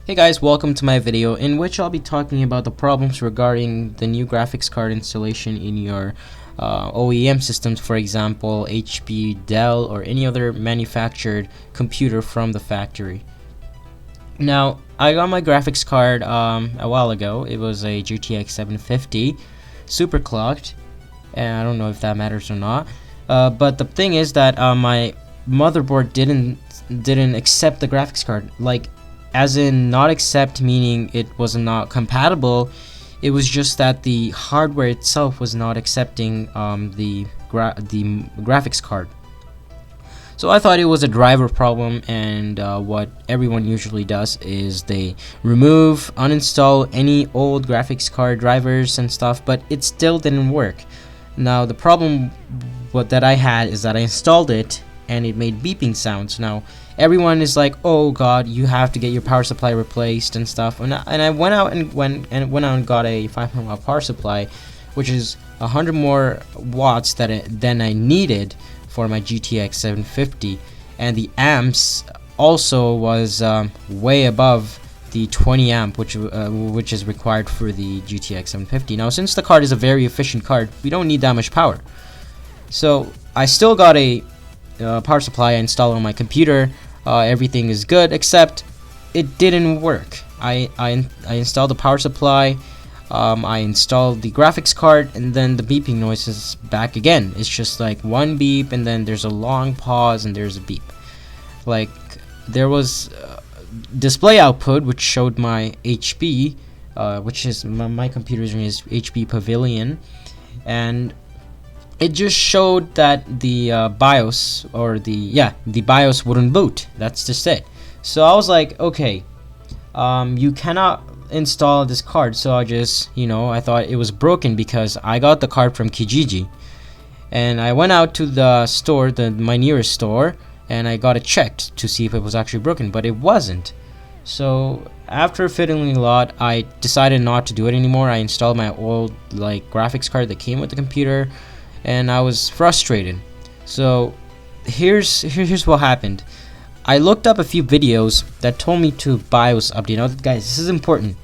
Hey guys, welcome to my video in which I'll be talking about the problems regarding the new graphics card installation in your OEM systems, for example HP, Dell, or any other manufactured computer from the factory. Now, I got my graphics card a while ago. It was a GTX 750 super clocked, and I don't know if that matters or not, but the thing is that my motherboard didn't accept the graphics card, like as in not accept meaning it was not compatible. It was just that the hardware itself was not accepting the graphics card. So I thought it was a driver problem, and what everyone usually does is they remove, uninstall any old graphics card drivers and stuff, but it still didn't work. Now the problem that I had is that I installed it and it made beeping sounds. Now everyone is like, oh god, you have to get your power supply replaced and stuff, and I went out and got a 500 watt power supply, which is 100 more watts than I needed for my GTX 750, and the amps also was way above the 20 amp which is required for the GTX 750. Now since the card is a very efficient card, we don't need that much power, so I still got a power supply installed on my computer. Everything is good, except it didn't work. I installed the power supply, I installed the graphics card, and then the beeping noise is back again. It's just like one beep, and then there's a long pause, and there's a beep. Like there was display output which showed my HP, which is my computer's name is HP Pavilion, and it just showed that the BIOS or the BIOS wouldn't boot. That's just it. So I was like, okay, you cannot install this card. So I just, I thought it was broken because I got the card from Kijiji, and I went out to the store, my nearest store, and I got it checked to see if it was actually broken, but it wasn't. So after fiddling a lot, I decided not to do it anymore. I installed my old graphics card that came with the computer, and I was frustrated. So here's what happened. I looked up a few videos that told me to BIOS update. Now guys, this is important.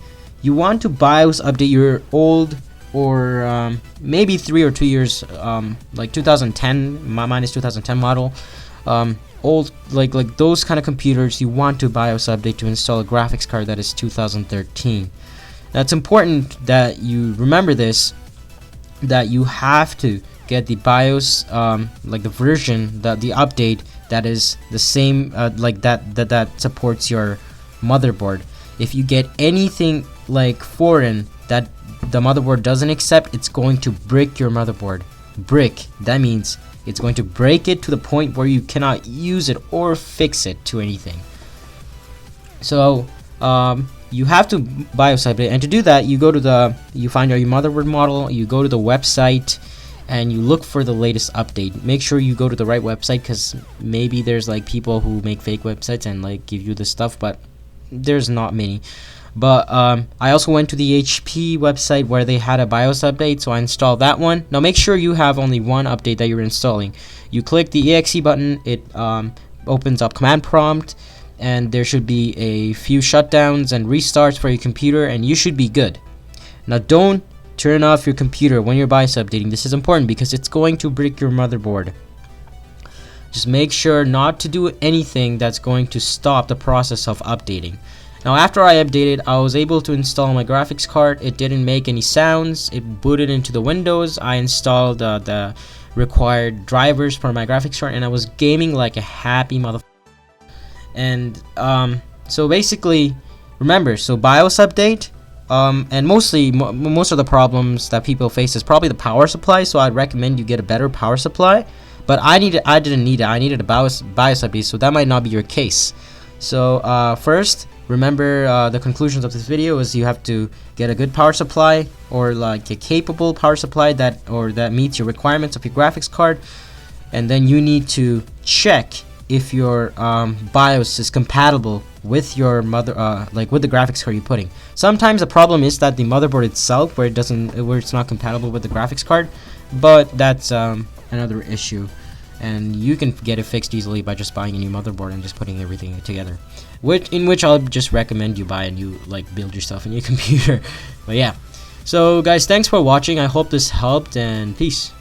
You want to BIOS update your old or maybe 3 or 2 years, like 2010 minus 2010 model, old like those kind of computers. You want to BIOS update to install a graphics card that is 2013. Now it's important that you remember this, that you have to get the BIOS, the version, the update that is the same, that supports your motherboard. If you get anything foreign that the motherboard doesn't accept, it's going to brick your motherboard. Brick, that means it's going to break it to the point where you cannot use it or fix it to anything. So you have to BIOS update, and to do that, you find your motherboard model, you go to the website, and you look for the latest update. Make sure you go to the right website, because maybe there's people who make fake websites and give you this stuff, but there's not many. But I also went to the HP website where they had a BIOS update, so I installed that one. Now make sure you have only one update that you're installing. You click the exe button, it opens up command prompt, and there should be a few shutdowns and restarts for your computer, and you should be good. Now don't turn off your computer when you're BIOS updating. This is important because it's going to brick your motherboard. Just make sure not to do anything that's going to stop the process of updating. Now after I updated, I was able to install my graphics card. It didn't make any sounds. It booted into the Windows. I installed the required drivers for my graphics card, and I was gaming like a happy motherfucker. And so basically, remember, so BIOS update, and most of the problems that people face is probably the power supply. So I'd recommend you get a better power supply. But I didn't need it. I needed a BIOS update, so that might not be your case. So first, remember the conclusions of this video is you have to get a good power supply, or a capable power supply that meets your requirements of your graphics card, and then you need to check if your BIOS is compatible with your with the graphics card you're putting. Sometimes the problem is that the motherboard itself, where it's not compatible with the graphics card, but that's another issue, and you can get it fixed easily by just buying a new motherboard and just putting everything together. which I'll just recommend you buy and you like build yourself a new computer. But yeah, so guys, thanks for watching. I hope this helped, and peace.